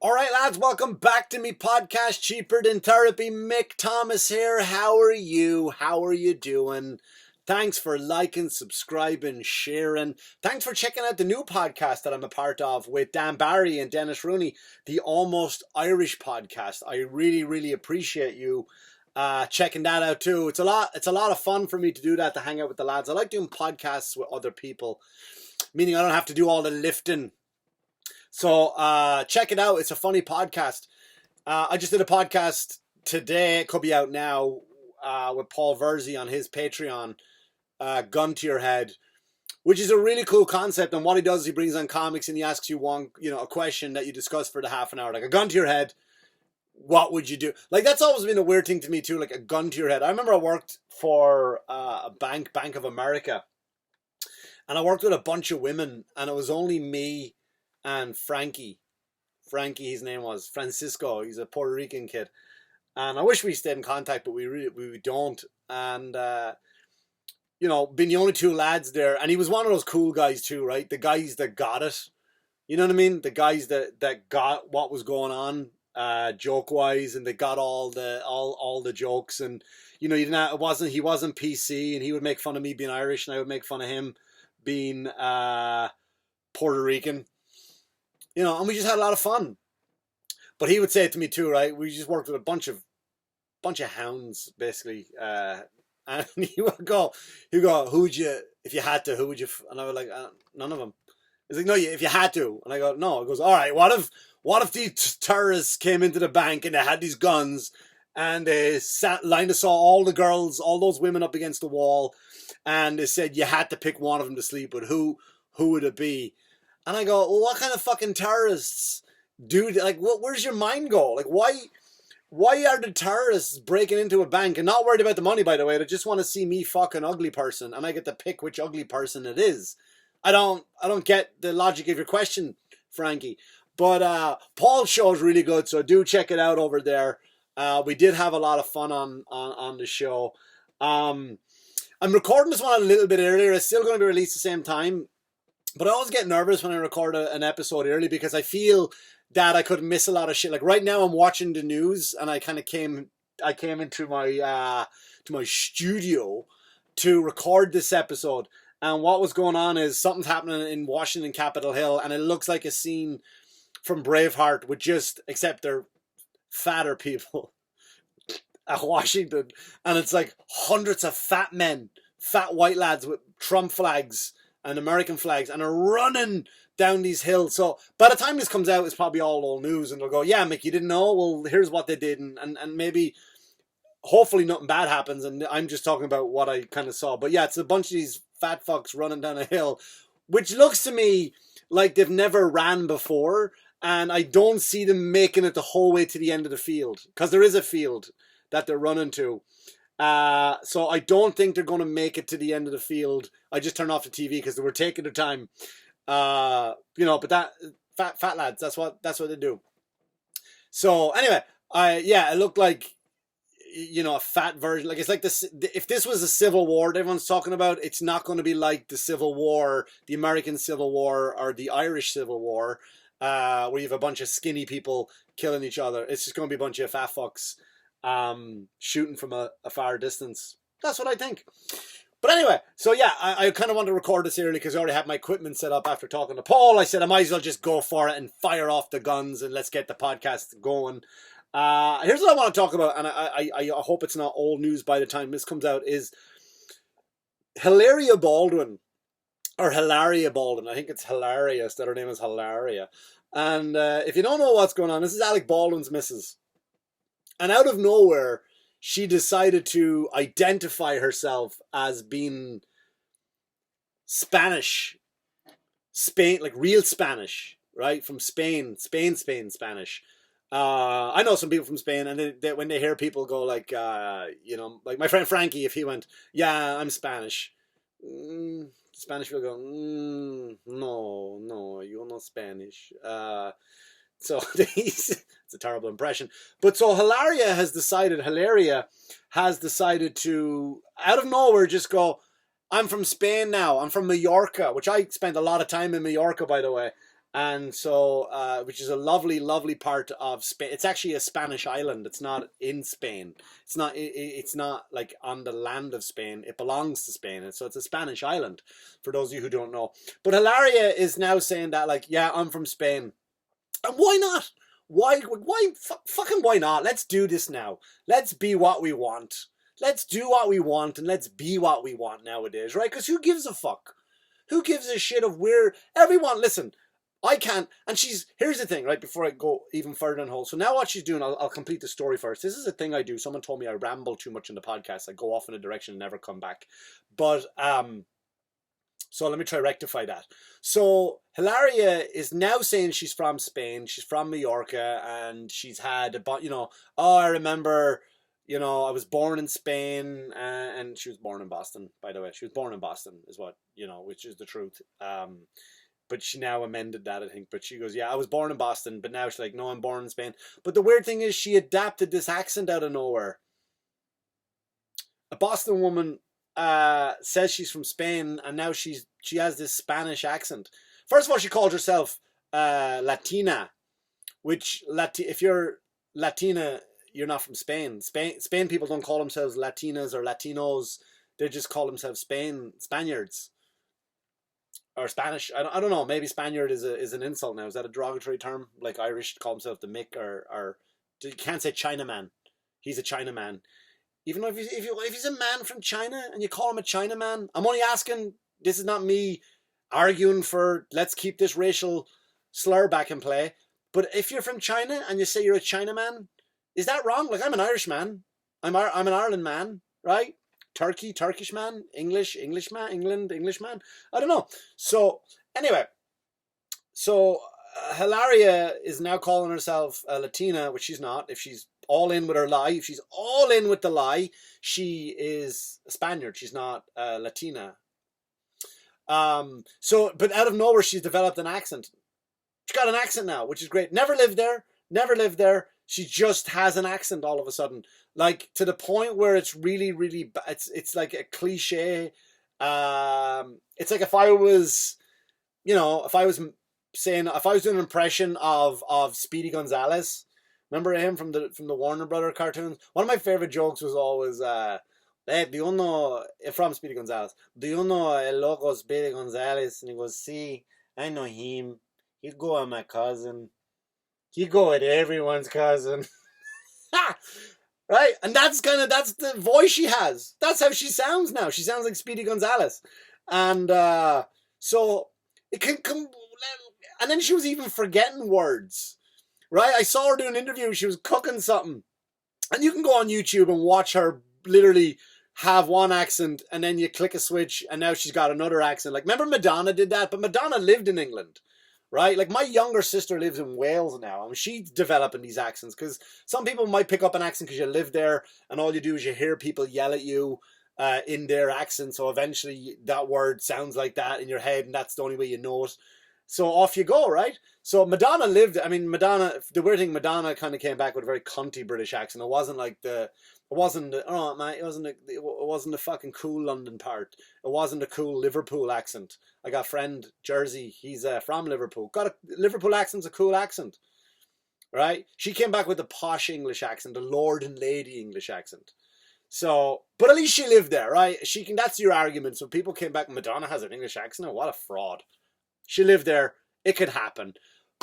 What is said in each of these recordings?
All right, lads, welcome back to me podcast, Cheaper Than Therapy. Mick Thomas here. How are you? How are you doing? Thanks for liking, subscribing, sharing. Thanks for checking out the new podcast that I'm a part of with Dan Barry and Dennis Rooney, the Almost Irish podcast. I really, really appreciate you checking that out too. It's a lot of fun for me to do that, to hang out with the lads. I like doing podcasts with other people, meaning I don't have to do all the lifting. So check it out. It's a funny podcast. I just did a podcast today. It could be out now with Paul Verzi on his Patreon, Gun to Your Head, which is a really cool concept. And what he does is he brings on comics and he asks you a question that you discuss for the half an hour. Like a gun to your head, what would you do? Like, that's always been a weird thing to me too, like a gun to your head. I remember I worked for a Bank of America. And I worked with a bunch of women and it was only me and Frankie, his name was Francisco. He's a Puerto Rican kid, and I wish we stayed in contact, but we don't. And being the only two lads there, and he was one of those cool guys too, right? The guys that got it, you know what I mean? The guys that got what was going on, joke wise, and they got all the jokes, and he wasn't PC, and he would make fun of me being Irish, and I would make fun of him being Puerto Rican. And we just had a lot of fun. But he would say it to me too, right? We just worked with a bunch of hounds, basically. And he would go, who would you, if you had to, who would you? And I was like, none of them. He's like, no, if you had to. And I go, no. He goes, all right, what if these terrorists came into the bank and they had these guns and they lined us all the girls, all those women up against the wall, and they said you had to pick one of them to sleep with. Who would it be? And I go, well, what kind of fucking terrorists do? Like, where's your mind go? Like, why are the terrorists breaking into a bank and not worried about the money, by the way? They just want to see me fuck an ugly person, and I get to pick which ugly person it is. I don't get the logic of your question, Frankie. But Paul's show is really good, so do check it out over there. We did have a lot of fun on the show. I'm recording this one a little bit earlier. It's still going to be released the same time. But I always get nervous when I record an episode early because I feel that I could miss a lot of shit. Like right now, I'm watching the news, and I came into my studio to record this episode. And what was going on is something's happening in Washington, Capitol Hill, and it looks like a scene from Braveheart, except they're fatter people at Washington, and it's like hundreds of fat white lads with Trump flags and American flags, and are running down these hills. So by the time this comes out, it's probably all old news, and they'll go, yeah, Mick, you didn't know? Well, here's what they did, and maybe, hopefully nothing bad happens, and I'm just talking about what I kind of saw. But yeah, it's a bunch of these fat fucks running down a hill, which looks to me like they've never ran before, and I don't see them making it the whole way to the end of the field, because there is a field that they're running to. So I don't think they're going to make it to the end of the field. I just turned off the TV because they were taking their time. But that fat lads, that's what they do. So anyway, it looked like, a fat version. Like, it's like this. If this was a civil war that everyone's talking about, it's not going to be like the Civil War, the American Civil War, or the Irish Civil War, where you have a bunch of skinny people killing each other. It's just going to be a bunch of fat fucks shooting from a far distance. That's what I think. But anyway, so yeah, I kind of want to record this early because I already have my equipment set up after talking to Paul. I said I might as well just go for it and fire off the guns and let's get the podcast going. Here's what I want to talk about, and I hope it's not old news by the time this comes out, is Hilaria Baldwin. I think it's hilarious that her name is Hilaria. And if you don't know what's going on, this is Alec Baldwin's missus. And out of nowhere, she decided to identify herself as being Spanish. Spain, like real Spanish, right? From Spain, Spanish. I know some people from Spain, and they when they hear people go like, like my friend Frankie, if he went, yeah, I'm Spanish. Spanish will go, no, you're not Spanish. So it's a terrible impression. But so Hilaria has decided to, out of nowhere, just go, I'm from Spain now. I'm from Mallorca, which I spent a lot of time in Mallorca, by the way. And so, which is a lovely, lovely part of Spain. It's actually a Spanish island. It's not in Spain. It's not. It's not like on the land of Spain. It belongs to Spain, and so it's a Spanish island. For those of you who don't know, but Hilaria is now saying that, like, yeah, I'm from Spain, and why not? Fucking why not? Let's do this now. Let's be what we want. Let's do what we want, and let's be what we want nowadays, right? Because who gives a fuck? Who gives a shit of where everyone? Listen. I can't, and here's the thing, right, before I go even further in hole. So now what she's doing, I'll complete the story first. This is a thing I do. Someone told me I ramble too much in the podcast. I go off in a direction and never come back. But, so let me try to rectify that. So Hilaria is now saying she's from Spain. She's from Mallorca, and she's had, oh, I remember, I was born in Spain, and she was born in Boston, by the way. She was born in Boston is what, which is the truth. But she now amended that, I think. But she goes, yeah, I was born in Boston. But now she's like, no, I'm born in Spain. But the weird thing is she adapted this accent out of nowhere. A Boston woman says she's from Spain, and now she has this Spanish accent. First of all, she called herself Latina, which, if you're Latina, you're not from Spain. Spain people don't call themselves Latinas or Latinos. They just call themselves Spaniards. Or Spanish, I don't know. Maybe Spaniard is an insult now. Is that a derogatory term? Like Irish call himself the Mick, or you can't say Chinaman. He's a Chinaman. Even though if he's a man from China and you call him a Chinaman, I'm only asking. This is not me arguing for let's keep this racial slur back in play. But if you're from China and you say you're a Chinaman, is that wrong? Like, I'm an Irish man. I'm an Ireland man, right? Turkish man, English man, England, English man. I don't know. So anyway, Hilaria is now calling herself a Latina, which she's not. If she's all in with her lie, if she's all in with the lie, she is a Spaniard. She's not a Latina. But out of nowhere, she's developed an accent. She's got an accent now, which is great. Never lived there. She just has an accent all of a sudden. Like, to the point where it's really, really, it's like a cliche. It's like if I was doing an impression of Speedy Gonzales, remember him from the Warner Brother cartoons? One of my favorite jokes was always, hey, do you know, from Speedy Gonzales, do you know El Loco Speedy Gonzales? And he goes, see, I know him. He go with my cousin. He go with everyone's cousin. Right? And that's the voice she has. That's how she sounds now. She sounds like Speedy Gonzales. And so it can come. And then she was even forgetting words. Right? I saw her do an interview. She was cooking something. And you can go on YouTube and watch her literally have one accent, and then you click a switch, and now she's got another accent. Like, remember Madonna did that? But Madonna lived in England. Right? Like, my younger sister lives in Wales now, and she's developing these accents, because some people might pick up an accent because you live there, and all you do is you hear people yell at you in their accent, so eventually that word sounds like that in your head, and that's the only way you know it. So off you go, right? So Madonna the weird thing, Madonna kind of came back with a very cunty British accent. It wasn't the fucking cool London part. It wasn't the cool Liverpool accent. I got a friend, Jersey, he's from Liverpool. Liverpool accent's a cool accent, right? She came back with the posh English accent, the Lord and Lady English accent. So, but at least she lived there, right? That's your argument. So people came back, Madonna has an English accent. Oh, what a fraud. She lived there. It could happen.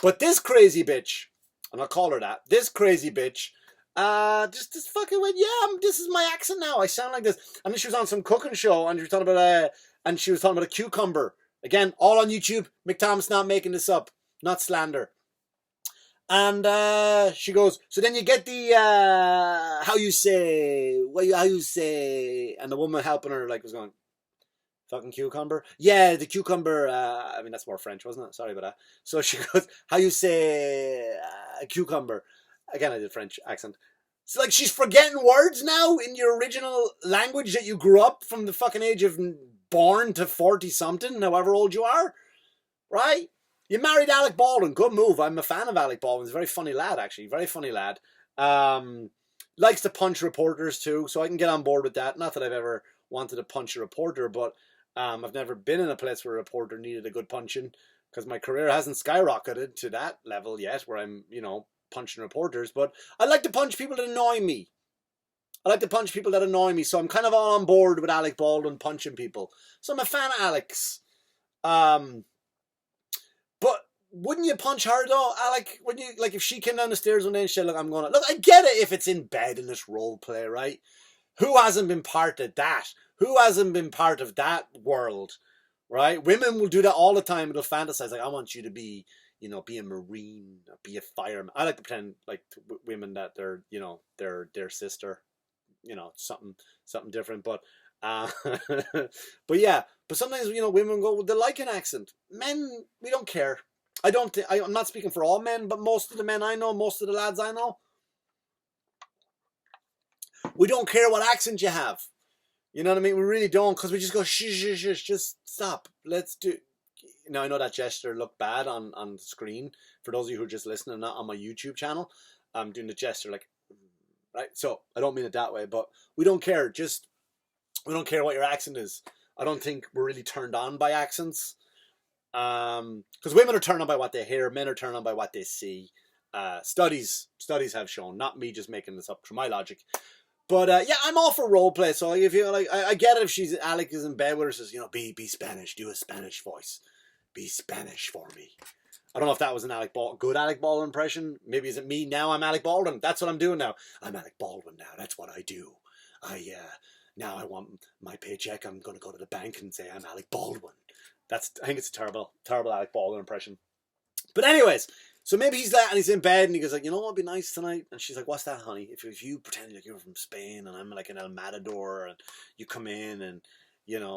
But this crazy bitch, and I'll call her that, this crazy bitch, just fucking went, yeah, this is my accent now. I sound like this. And then she was on some cooking show, and she was talking about a cucumber. Again, all on YouTube. Mick Thomas not making this up. Not slander. And she goes, so then you get the, how you say, and the woman helping her, like, was going, fucking cucumber? Yeah, the cucumber, that's more French, wasn't it? Sorry about that. So she goes, how you say cucumber? Again, I did French accent. It's like she's forgetting words now in your original language that you grew up from the fucking age of born to 40-something, however old you are. Right? You married Alec Baldwin. Good move. I'm a fan of Alec Baldwin. He's a very funny lad, actually. Very funny lad. Likes to punch reporters, too, so I can get on board with that. Not that I've ever wanted to punch a reporter, but I've never been in a place where a reporter needed a good punching. because my career hasn't skyrocketed to that level yet where I'm, punching reporters. But I like to punch people that annoy me. So I'm kind of all on board with Alec Baldwin punching people. So I'm a fan of Alex. But wouldn't you punch her though, Alec? Wouldn't you, like, if she came down the stairs one day and said, look, I get it if it's in bed in this role play, right? Who hasn't been part of that? Who hasn't been part of that world, right? Women will do that all the time. They'll fantasize, like, I want you to be, be a Marine, be a fireman. I like to pretend, like, women that they're, their sister, something different. But, but sometimes, women go, they like an accent. Men, we don't care. I'm not speaking for all men, but most of the men I know, most of the lads I know, we don't care what accent you have. You know what I mean? We really don't, because we just go, shush, just stop. Let's do. Now, I know that gesture looked bad on screen. For those of you who are just listening, not on my YouTube channel, I'm doing the gesture like, right? So, I don't mean it that way, but we don't care. We don't care what your accent is. I don't think we're really turned on by accents. Because women are turned on by what they hear, men are turned on by what they see. Studies have shown, not me just making this up through my logic. But I'm all for role play. So if you like, I get it if Alec is in bed with her, says, be Spanish, do a Spanish voice, be Spanish for me. I don't know if that was an good Alec Baldwin impression. Maybe is it me now? I'm Alec Baldwin. That's what I'm doing now. I'm Alec Baldwin now. That's what I do. Now I want my paycheck. I'm going to go to the bank and say I'm Alec Baldwin. I think it's a terrible Alec Baldwin impression. But anyways, so maybe he's that and he's in bed and he goes like, what'd be nice tonight? And she's like, what's that, honey? If you pretend like you're from Spain and I'm like an El Matador and you come in and,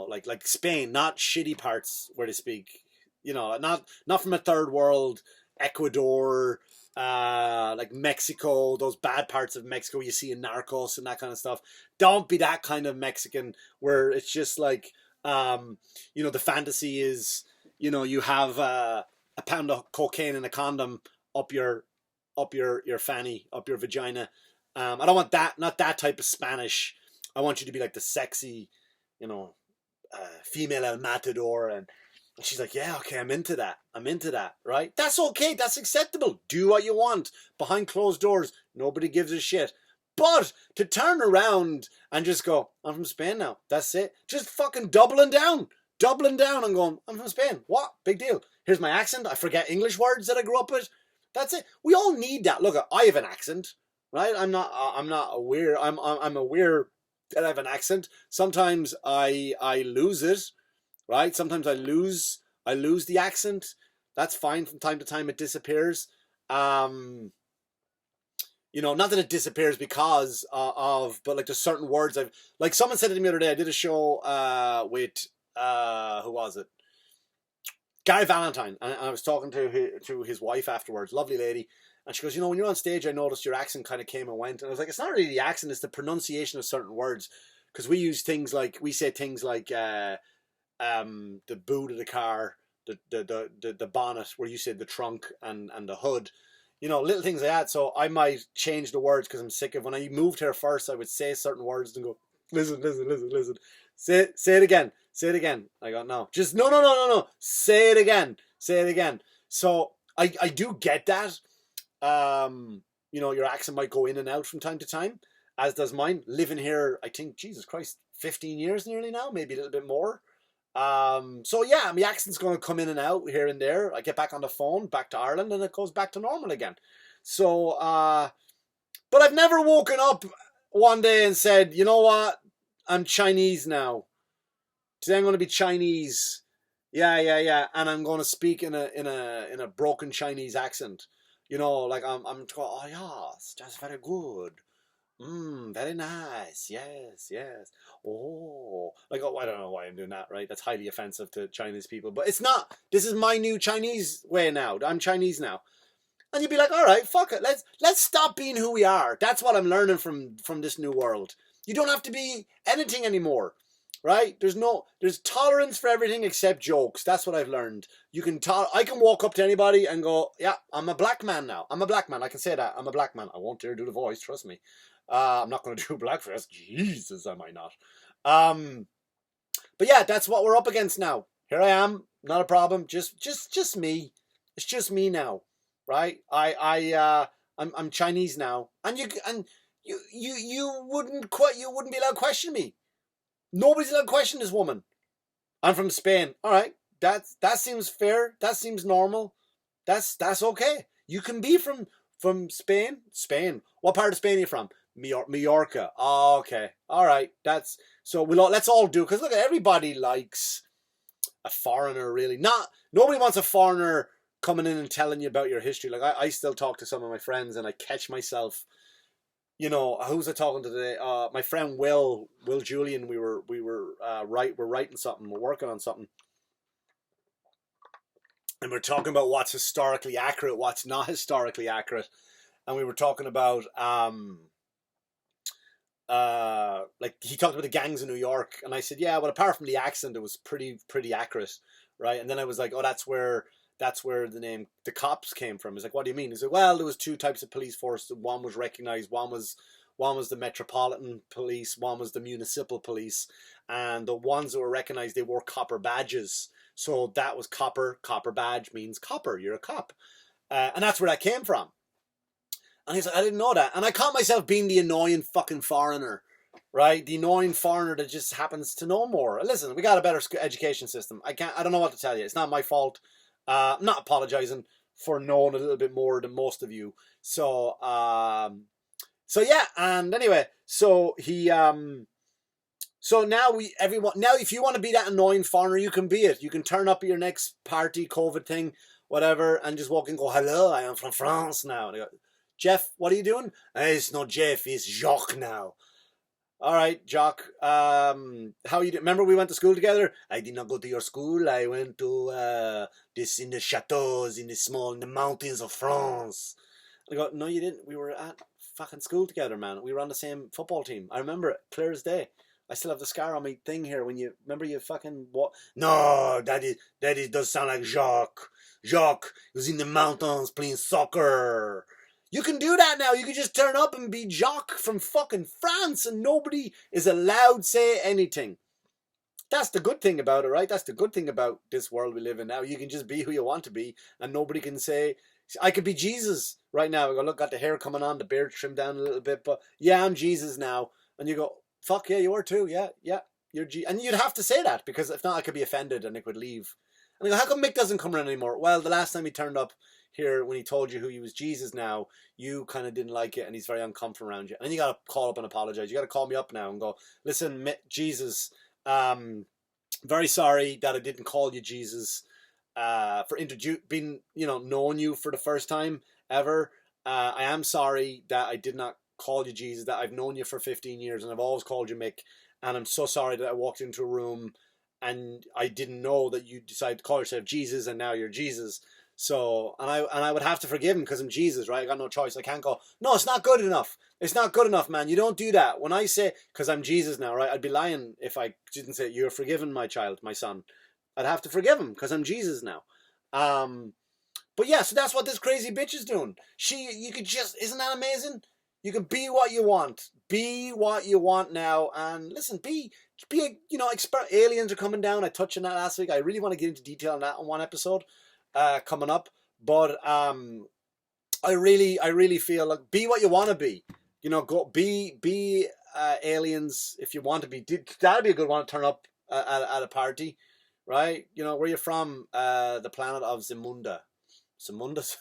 like Spain, not shitty parts where they speak, not from a third world, Ecuador, like Mexico, those bad parts of Mexico you see in Narcos and that kind of stuff. Don't be that kind of Mexican where it's just like, the fantasy is, you have a pound of cocaine and a condom up your fanny, up your vagina. I don't want that, not that type of Spanish. I want you to be like the sexy, female El Matador. And she's like, yeah, okay, I'm into that, right? That's okay, that's acceptable. Do what you want. Behind closed doors, nobody gives a shit. But to turn around and just go, I'm from Spain now. That's it. Just fucking doubling down and going, I'm from Spain. What? Big deal. Here's my accent. I forget English words that I grew up with. That's it. We all need that. Look, I have an accent, right? I'm not aware. I'm aware that I have an accent. Sometimes I lose it, right? Sometimes I lose the accent. That's fine. From time to time it disappears. Not that it disappears because but like there's certain words like someone said to me the other day. I did a show with who was it? Guy Valentine, and I was talking to his wife afterwards, lovely lady, and she goes, when you're on stage, I noticed your accent kind of came and went, and I was like, it's not really the accent, it's the pronunciation of certain words, because we say things like the boot of the car, the bonnet, where you said the trunk and the hood. Little things like that. So I might change the words because I'm sick of when I moved here first, I would say certain words and go, listen. Say it again. I go, no. Just no. Say it again. So I do get that. Your accent might go in and out from time to time, as does mine. Living here, I think, Jesus Christ, 15 years nearly now, maybe a little bit more. So yeah, my accent's going to come in and out here and there. I get back on the phone, back to Ireland, and it goes back to normal again. So, but I've never woken up one day and said, you know what? I'm Chinese now. Today I'm going to be Chinese. Yeah. And I'm going to speak in a broken Chinese accent. Like I'm going, oh yes, that's very good. Very nice. Yes. Oh, like, oh, I don't know why I'm doing that, right? That's highly offensive to Chinese people, but it's not. This is my new Chinese way now. I'm Chinese now. And you'd be like, all right, fuck it. Let's stop being who we are. That's what I'm learning from this new world. You don't have to be anything anymore, right? There's tolerance for everything except jokes. That's what I've learned. I can walk up to anybody and go, yeah, I'm a black man now. I'm a black man. I can say that. I'm a black man. I won't dare do the voice. Trust me. I'm not going to do blackface. Jesus, I might not. But yeah, that's what we're up against now. Here I am, Not a problem. Just me. It's just me now, right? I'm Chinese now, and you wouldn't be allowed to question me. Nobody's allowed to question this woman. I'm from Spain. All right, that seems fair. That seems normal. That's okay. You can be from Spain. Spain. What part of Spain are you from? Mallorca. Oh, okay. All right. That's so. Let's all do, because look, everybody likes a foreigner. Really, nobody wants a foreigner coming in and telling you about your history. Like I still talk to some of my friends, and I catch myself. Who's I talking to today? My friend Will Julian. We're writing something. We're working on something. And we're talking about what's historically accurate, what's not historically accurate. And we were talking about, like he talked about the gangs in New York. And I said, yeah, well, apart from the accent, it was pretty accurate. Right. And then I was like, oh, that's where the name, the cops came from. He's like, what do you mean? He said, well, there was two types of police force. One was recognized. One was the metropolitan police. One was the municipal police. And the ones that were recognized, they wore copper badges. So that was copper. Copper badge means copper. You're a cop. And that's where that came from. And he's like, I didn't know that. And I caught myself being the annoying fucking foreigner, right? The annoying foreigner that just happens to know more. Listen, we got a better education system. I don't know what to tell you. It's not my fault. I'm not apologizing for knowing a little bit more than most of you. So yeah. And anyway, so he, so now if you want to be that annoying foreigner, you can be it. You can turn up at your next party, COVID thing, whatever, and just walk in and go, hello, I am from France now. And they go, Jeff, what are you doing? It's not Jeff, it's Jacques now. All right, Jacques, how you doing? Remember we went to school together? I did not go to your school. I went to this in the chateaus, in the mountains of France. And I go, no, you didn't. We were at fucking school together, man. We were on the same football team. I remember it, clear as day. I still have the scar on my thing here. When you remember, you fucking what? No, that does sound like Jacques. Jacques was in the mountains playing soccer. You can do that now. You can just turn up and be Jacques from fucking France, and nobody is allowed to say anything. That's the good thing about it, right? That's the good thing about this world we live in now. You can just be who you want to be, and nobody can say. I could be Jesus right now. I go, look, got the hair coming on, the beard trimmed down a little bit, but yeah, I'm Jesus now. And you go, fuck yeah, you are too. Yeah, you're and you'd have to say that, because if not, I could be offended and it would leave. And I go, how come Mick doesn't come around anymore? Well, the last time he turned up here, when he told you who he was Jesus now, you kind of didn't like it, and he's very uncomfortable around you. And then you got to call up and apologize. You got to call me up now and go, listen, Jesus, very sorry that I didn't call you Jesus, for being, knowing you for the first time ever. I am sorry that I did not call you Jesus, that I've known you for 15 years and I've always called you Mick, and I'm so sorry that I walked into a room and I didn't know that you decided to call yourself Jesus and now you're Jesus. So, and I would have to forgive him because I'm Jesus, right? I got no choice. I can't go, no, it's not good enough. It's not good enough, man. You don't do that. When I say, because I'm Jesus now, right? I'd be lying if I didn't say, you're forgiven, my child, my son. I'd have to forgive him because I'm Jesus now. But yeah, so that's what this crazy bitch is doing. You could just, isn't that amazing? You can be what you want. Be what you want now. And listen, aliens are coming down. I touched on that last week. I really want to get into detail on that on one episode coming up. But I really feel like be what you want to be. Go be aliens if you want to be. That'd be a good one to turn up at a party, right? Where you're from, the planet of Zamunda. Zamunda's,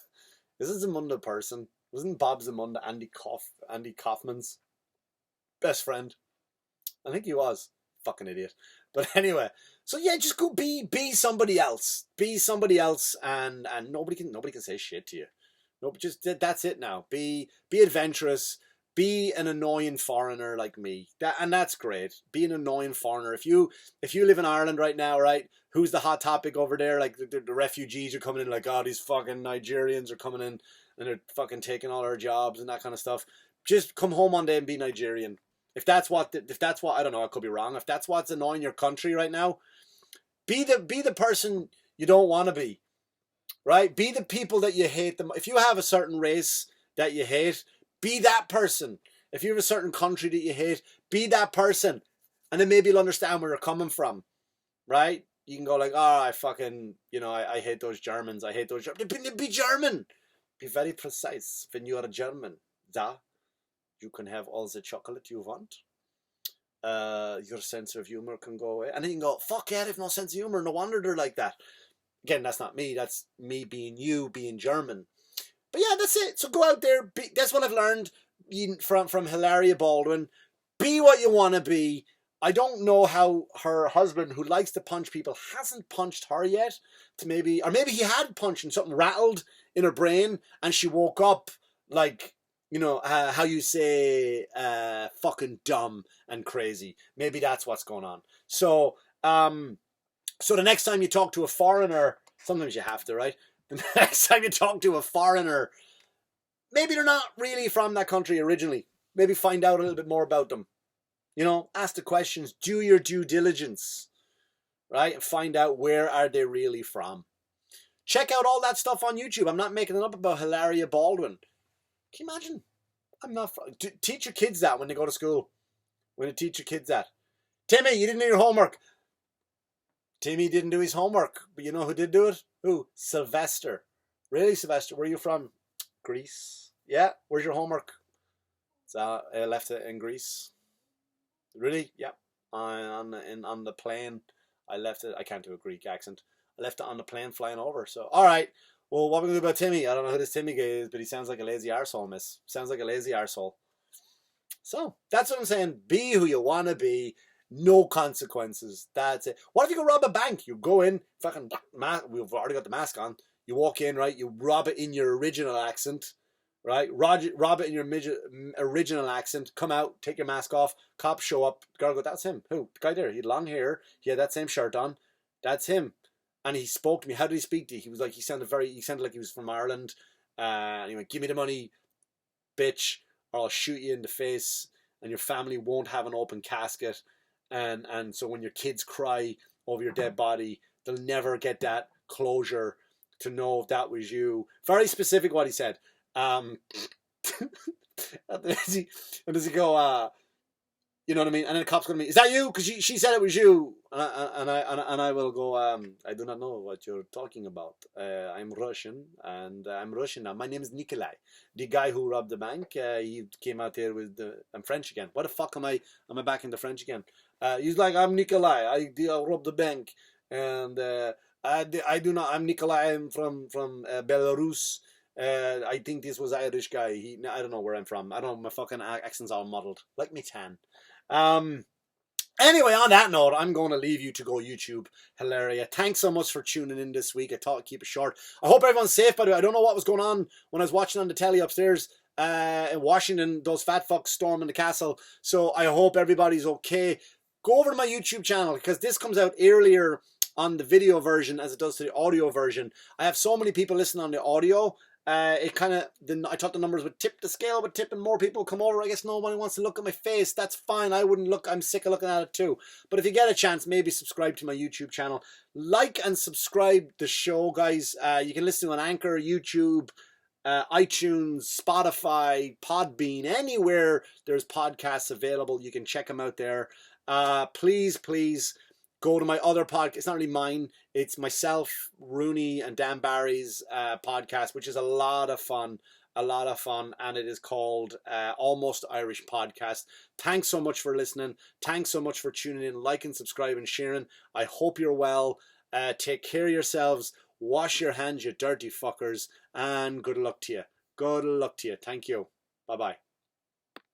is it Zamunda person? Wasn't Bob Zamunda Andy Kaufman's best friend? I think he was. Fucking idiot. But anyway, so yeah, just go be somebody else. Be somebody else, and nobody can say shit to you. No, just that's it now. Be adventurous. Be an annoying foreigner like me. That's great. Be an annoying foreigner. If you live in Ireland right now, right? Who's the hot topic over there? Like the refugees are coming in, like, oh, these fucking Nigerians are coming in and they're fucking taking all our jobs and that kind of stuff. Just come home one day and be Nigerian. If that's what I don't know, I could be wrong. If that's what's annoying your country right now, be the person you don't want to be. Right? Be the people that you hate them. If you have a certain race that you hate, be that person. If you have a certain country that you hate, be that person. And then maybe you'll understand where you're coming from. Right? you can go like, oh, I fucking, I hate those Germans. I hate those Germans. Be German. Be very precise. When you are a German, you can have all the chocolate you want. Your sense of humor can go away. And then you can go, fuck yeah, they've no sense of humor. No wonder they're like that. Again, that's not me. That's me being you, being German. But yeah, that's it. So go out there. That's what I've learned from Hilaria Baldwin. Be what you want to be. I don't know how her husband, who likes to punch people, hasn't punched her yet. Or maybe he had punched and something rattled in her brain and she woke up like, how you say, fucking dumb and crazy. Maybe that's what's going on. So the next time you talk to a foreigner, sometimes you have to, right? The next time you talk to a foreigner, maybe they're not really from that country originally. Maybe find out a little bit more about them. Ask the questions, do your due diligence, right? And find out where are they really from. Check out all that stuff on YouTube. I'm not making it up about Hilaria Baldwin. Can you imagine? Teach your kids that when they go to school. When you teach your kids that. Timmy, you didn't do your homework. Timmy didn't do his homework. But you know who did do it? Who? Sylvester. Really, Sylvester? Where are you from? Greece. Yeah. Where's your homework? So I left it in Greece. Really? Yeah. On the plane. I left it. I can't do a Greek accent. I left it on the plane flying over. So, all right. Well, what are we going to do about Timmy? I don't know who this Timmy guy is, but he sounds like a lazy arsehole, miss. Sounds like a lazy arsehole. So, that's what I'm saying. Be who you want to be. No consequences. That's it. What if you go rob a bank? You go in, fucking, we've already got the mask on. You walk in, right? You rob it in your original accent, right? Rob it in your original accent. Come out, take your mask off. Cops show up. Girl go, that's him. Who? The guy there. He had long hair. He had that same shirt on. That's him. And he spoke to me. How did he speak to you? He was like, he sounded like he was from Ireland. And he went, give me the money, bitch, or I'll shoot you in the face and your family won't have an open casket. And so when your kids cry over your dead body, they'll never get that closure to know if that was you. Very specific what he said. And does he go, you know what I mean? And then the cop's going to be, is that you? Because she said it was you. And I will go, I do not know what you're talking about. I'm Russian, and I'm Russian now. My name is Nikolai. The guy who robbed the bank, he came out here with I'm French again. What the fuck am I back into French again? He's like, I'm Nikolai. I robbed the bank. And I do not, I'm Nikolai. I'm from Belarus. I think this was Irish guy. I don't know where I'm from. I don't know, my fucking accent's all muddled. Like me tan. Anyway, on that note, I'm going to leave you to go YouTube. Hilaria. Thanks so much for tuning in this week. I thought I'd keep it short. I hope everyone's safe, by the way. I don't know what was going on when I was watching on the telly upstairs in Washington, those fat fucks storming the castle. So I hope everybody's okay. Go over to my YouTube channel because this comes out earlier on the video version as it does to the audio version. I have so many people listening on the audio. It kind of, I thought the numbers would tip the scale, but tipping more people come over. I guess nobody wants to look at my face. That's fine. I wouldn't look. I'm sick of looking at it too. But if you get a chance, maybe subscribe to my YouTube channel. Like and subscribe the show, guys. You can listen to on Anchor, YouTube, iTunes, Spotify, Podbean, anywhere there's podcasts available. You can check them out there. Please go to my other podcast. It's not really mine. It's myself, Rooney, and Dan Barry's podcast, which is a lot of fun. And it is called Almost Irish Podcast. Thanks so much for listening. Thanks so much for tuning in, liking, subscribing, sharing. I hope you're well. Take care of yourselves. Wash your hands, you dirty fuckers. And good luck to you. Good luck to you. Thank you. Bye-bye.